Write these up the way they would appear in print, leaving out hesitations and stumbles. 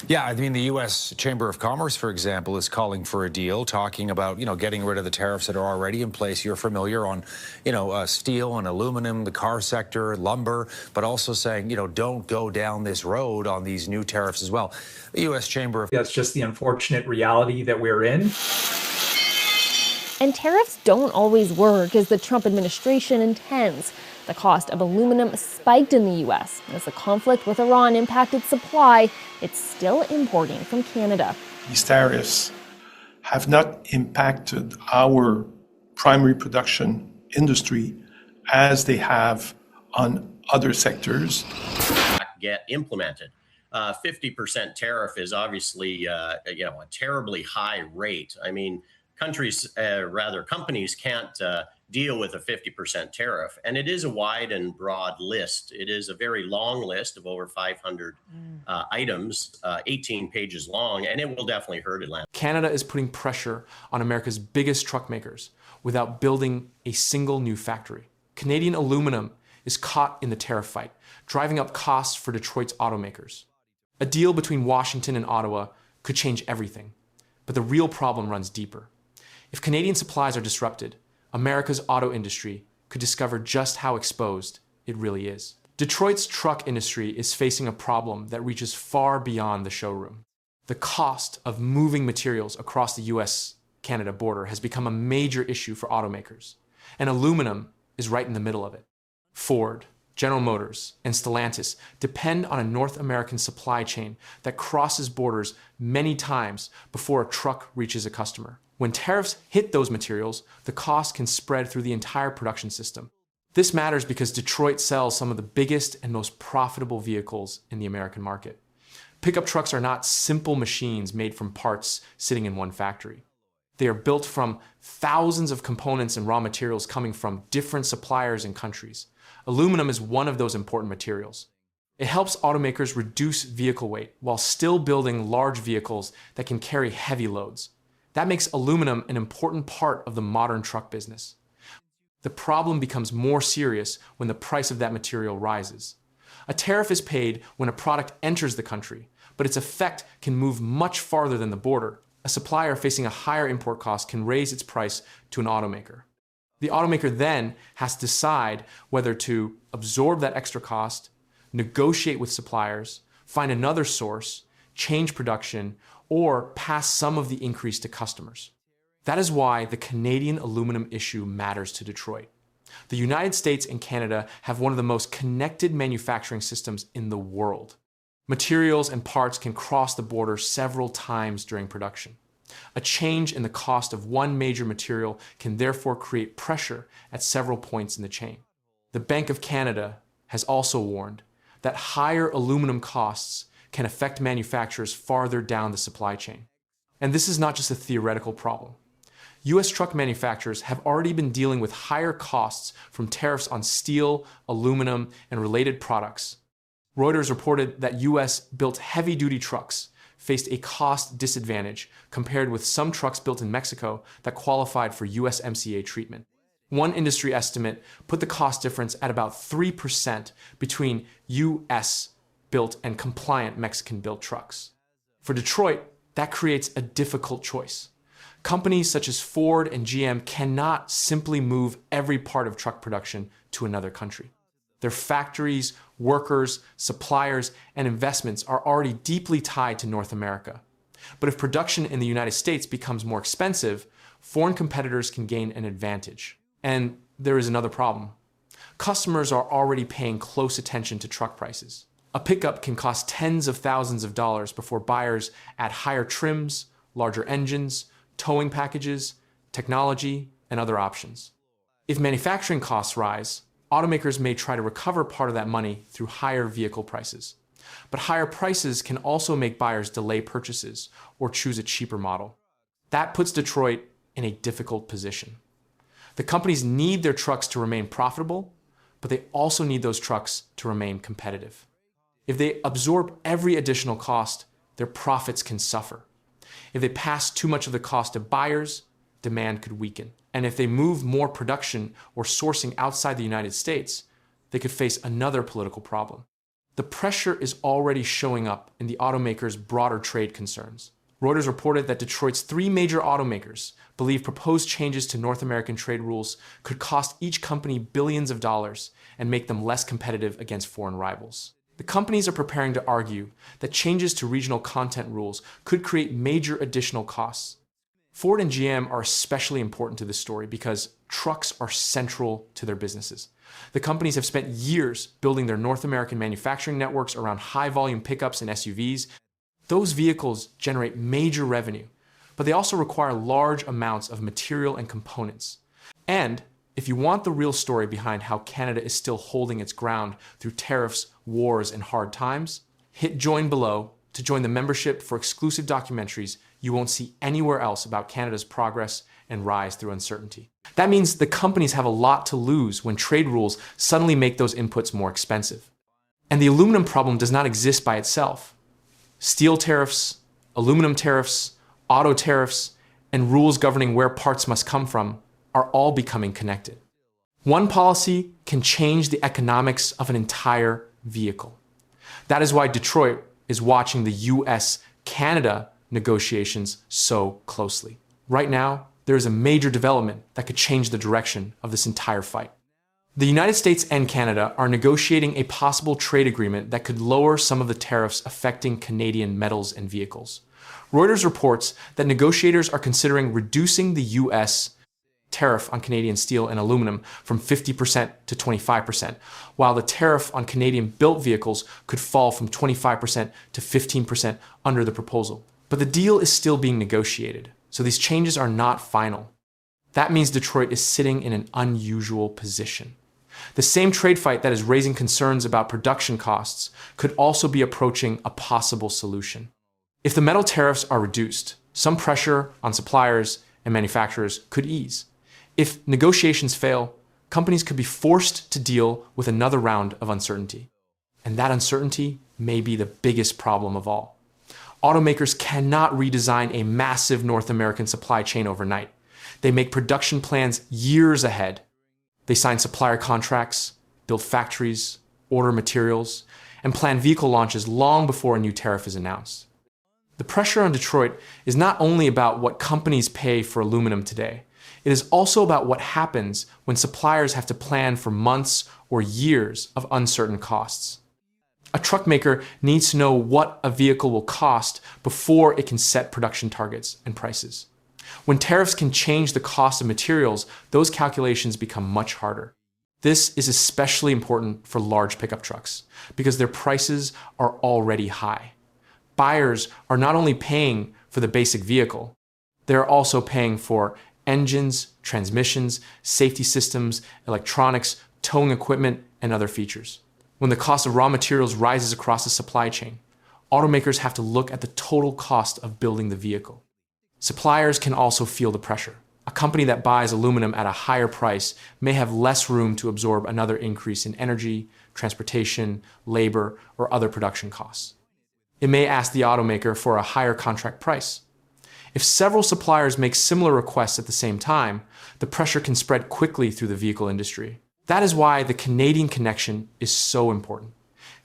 Yeah, I mean, the U.S. Chamber of Commerce, for example, is calling for a deal, talking about, getting rid of the tariffs that are already in place. You're familiar on, steel and aluminum, the car sector, lumber, but also saying, don't go down this road on these new tariffs as well. The U.S. Chamber of... That's just the unfortunate reality that we're in. And tariffs don't always work, as the Trump administration intends. The cost of aluminum spiked in the U.S. As the conflict with Iran impacted supply, it's still importing from Canada. These tariffs have not impacted our primary production industry as they have on other sectors. Get implemented. 50% tariff is obviously, a terribly high rate. I mean, companies can't deal with a 50% tariff. And it is a wide and broad list. It is a very long list of over 500 items, 18 pages long, and it will definitely hurt Atlanta. Canada is putting pressure on America's biggest truck makers without building a single new factory. Canadian aluminum is caught in the tariff fight, driving up costs for Detroit's automakers. A deal between Washington and Ottawa could change everything, but the real problem runs deeper. If Canadian supplies are disrupted, America's auto industry could discover just how exposed it really is. Detroit's truck industry is facing a problem that reaches far beyond the showroom. The cost of moving materials across the U.S.-Canada border has become a major issue for automakers, and aluminum is right in the middle of it. Ford, General Motors, and Stellantis depend on a North American supply chain that crosses borders many times before a truck reaches a customer. When tariffs hit those materials, the cost can spread through the entire production system. This matters because Detroit sells some of the biggest and most profitable vehicles in the American market. Pickup trucks are not simple machines made from parts sitting in one factory. They are built from thousands of components and raw materials coming from different suppliers and countries. Aluminum is one of those important materials. It helps automakers reduce vehicle weight while still building large vehicles that can carry heavy loads. That makes aluminum an important part of the modern truck business. The problem becomes more serious when the price of that material rises. A tariff is paid when a product enters the country, but its effect can move much farther than the border. A supplier facing a higher import cost can raise its price to an automaker. The automaker then has to decide whether to absorb that extra cost, negotiate with suppliers, find another source, change production, or pass some of the increase to customers. That is why the Canadian aluminum issue matters to Detroit. The United States and Canada have one of the most connected manufacturing systems in the world. Materials and parts can cross the border several times during production. A change in the cost of one major material can therefore create pressure at several points in the chain. The Bank of Canada has also warned that higher aluminum costs can affect manufacturers farther down the supply chain. And this is not just a theoretical problem. U.S. truck manufacturers have already been dealing with higher costs from tariffs on steel, aluminum, and related products. Reuters reported that U.S.-built heavy-duty trucks faced a cost disadvantage compared with some trucks built in Mexico that qualified for USMCA treatment. One industry estimate put the cost difference at about 3% between U.S.-built and compliant Mexican-built trucks. For Detroit, that creates a difficult choice. Companies such as Ford and GM cannot simply move every part of truck production to another country. Their factories, workers, suppliers, and investments are already deeply tied to North America. But if production in the United States becomes more expensive, foreign competitors can gain an advantage. And there is another problem. Customers are already paying close attention to truck prices. A pickup can cost tens of thousands of dollars before buyers add higher trims, larger engines, towing packages, technology, and other options. If manufacturing costs rise, automakers may try to recover part of that money through higher vehicle prices. But higher prices can also make buyers delay purchases or choose a cheaper model. That puts Detroit in a difficult position. The companies need their trucks to remain profitable, but they also need those trucks to remain competitive. If they absorb every additional cost, their profits can suffer. If they pass too much of the cost to buyers, demand could weaken. And if they move more production or sourcing outside the United States, they could face another political problem. The pressure is already showing up in the automakers' broader trade concerns. Reuters reported that Detroit's 3 major automakers believe proposed changes to North American trade rules could cost each company billions of dollars and make them less competitive against foreign rivals. The companies are preparing to argue that changes to regional content rules could create major additional costs. Ford and GM are especially important to this story because trucks are central to their businesses. The companies have spent years building their North American manufacturing networks around high-volume pickups and SUVs. Those vehicles generate major revenue, but they also require large amounts of material and components. And if you want the real story behind how Canada is still holding its ground through tariffs, wars, and hard times, hit join below to join the membership for exclusive documentaries you won't see anywhere else about Canada's progress and rise through uncertainty. That means the companies have a lot to lose when trade rules suddenly make those inputs more expensive. And the aluminum problem does not exist by itself. Steel tariffs, aluminum tariffs, auto tariffs, and rules governing where parts must come from are all becoming connected. One policy can change the economics of an entire vehicle. That is why Detroit is watching the U.S. Canada negotiations so closely. Right now, there is a major development that could change the direction of this entire fight. The United States and Canada are negotiating a possible trade agreement that could lower some of the tariffs affecting Canadian metals and vehicles. Reuters reports that negotiators are considering reducing the U.S. tariff on Canadian steel and aluminum from 50% to 25%, while the tariff on Canadian-built vehicles could fall from 25% to 15% under the proposal. But the deal is still being negotiated, so these changes are not final. That means Detroit is sitting in an unusual position. The same trade fight that is raising concerns about production costs could also be approaching a possible solution. If the metal tariffs are reduced, some pressure on suppliers and manufacturers could ease. If negotiations fail, companies could be forced to deal with another round of uncertainty. And that uncertainty may be the biggest problem of all. Automakers cannot redesign a massive North American supply chain overnight. They make production plans years ahead. They sign supplier contracts, build factories, order materials, and plan vehicle launches long before a new tariff is announced. The pressure on Detroit is not only about what companies pay for aluminum today. It is also about what happens when suppliers have to plan for months or years of uncertain costs. A truck maker needs to know what a vehicle will cost before it can set production targets and prices. When tariffs can change the cost of materials, those calculations become much harder. This is especially important for large pickup trucks because their prices are already high. Buyers are not only paying for the basic vehicle, they're also paying for engines, transmissions, safety systems, electronics, towing equipment, and other features. When the cost of raw materials rises across the supply chain, automakers have to look at the total cost of building the vehicle. Suppliers can also feel the pressure. A company that buys aluminum at a higher price may have less room to absorb another increase in energy, transportation, labor, or other production costs. It may ask the automaker for a higher contract price. If several suppliers make similar requests at the same time, the pressure can spread quickly through the vehicle industry. That is why the Canadian connection is so important.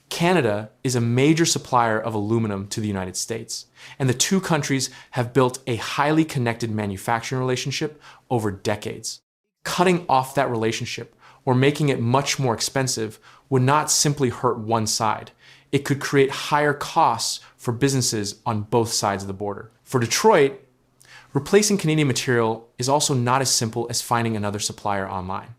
Canada is a major supplier of aluminum to the United States, and the two countries have built a highly connected manufacturing relationship over decades. Cutting off that relationship or making it much more expensive would not simply hurt one side. It could create higher costs for businesses on both sides of the border. For Detroit, replacing Canadian material is also not as simple as finding another supplier online.